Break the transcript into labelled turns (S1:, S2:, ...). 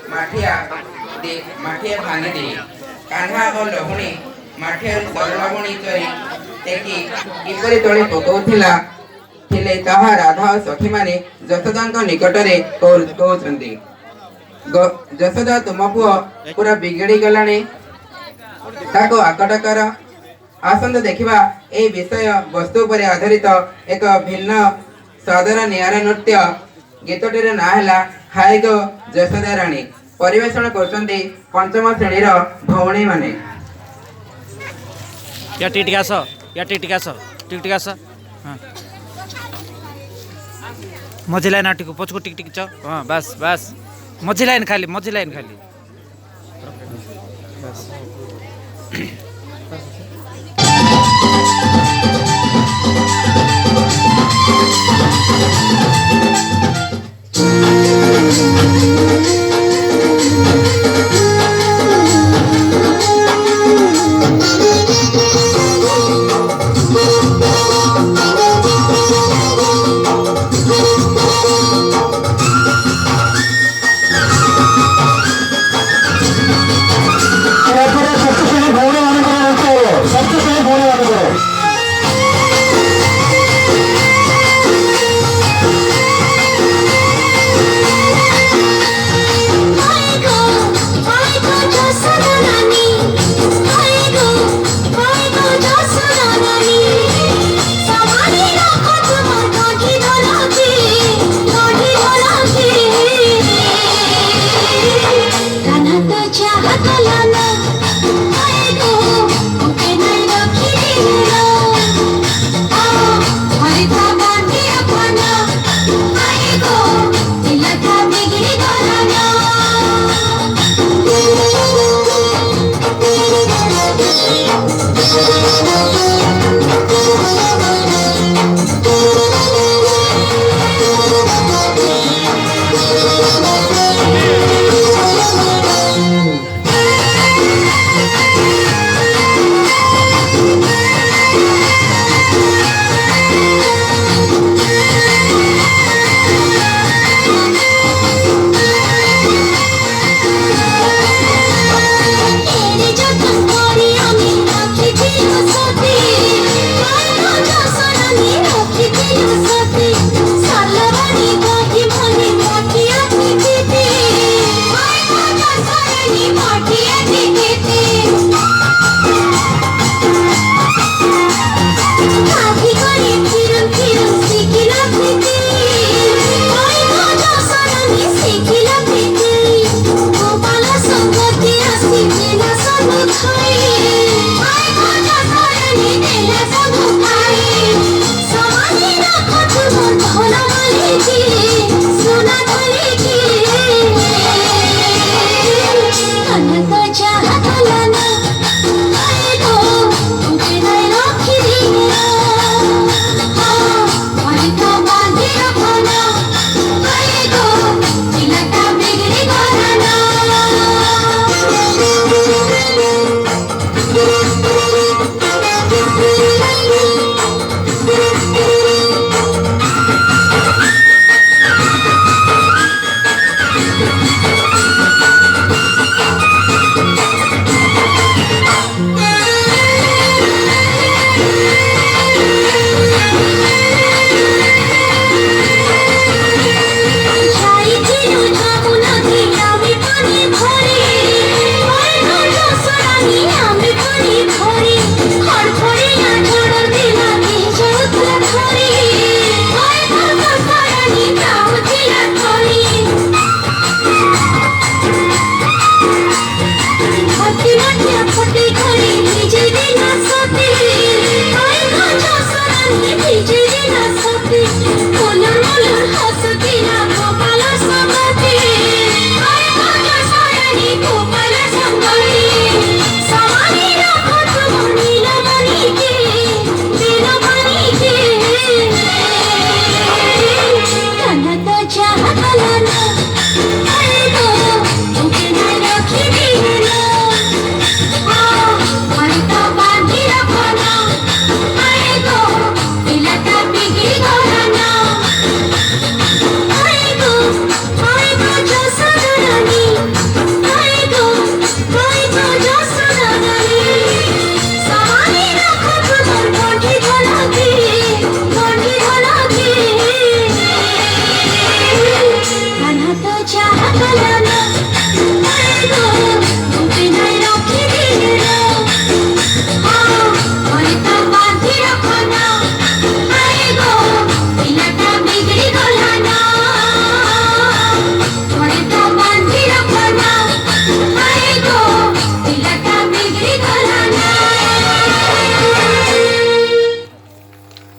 S1: ମାଠିଆ ଭାଙ୍ଗି ଦେଇ କାହ୍ନା ଓ ଲହୁଣୀ ମାଠିଆରୁ ସରଳମଣି ଚୋରି ଟେକି କିପରି ତଳେ ପକାଉଥିଲା ଥିଲେ ତାହା ରାଧା ଓ ସଖୀମାନେ ଯଶୋଦାଙ୍କ ନିକଟରେ କହୁଛନ୍ତି। ଯଶୋଦା ତୁମ ପୁଅ ପୁରା ବିଗିଡ଼ି ଗଲାଣି, ତାକୁ ଆକଟ କର। ଆସନ୍ତୁ ଦେଖିବା ଏହି ବିଷୟ ବସ୍ତୁ ଉପରେ ଆଧାରିତ ଏକ ଭିନ୍ନ ସ୍ୱାଦର ନିଆରା ନୃତ୍ୟ। ଗୀତଟିର ନାଁ ହେଲା ହାୟ ଗୋ ଯଶୋଦା ରାଣୀ। ପରିବେଷଣ କରୁଛନ୍ତି ପଞ୍ଚମ ଶ୍ରେଣୀର ଭଉଣୀମାନେ।
S2: ଟିକେ ଆସ, ଟିକେ ଆସ। ହଁ ମଝି ଲାଇନ୍ ଟିକେ ପଛକୁ ଟିକେ ଚ। ହଁ ବାସ୍ ମଝି ଲାଇନ୍ ଖାଲି ବାସ୍।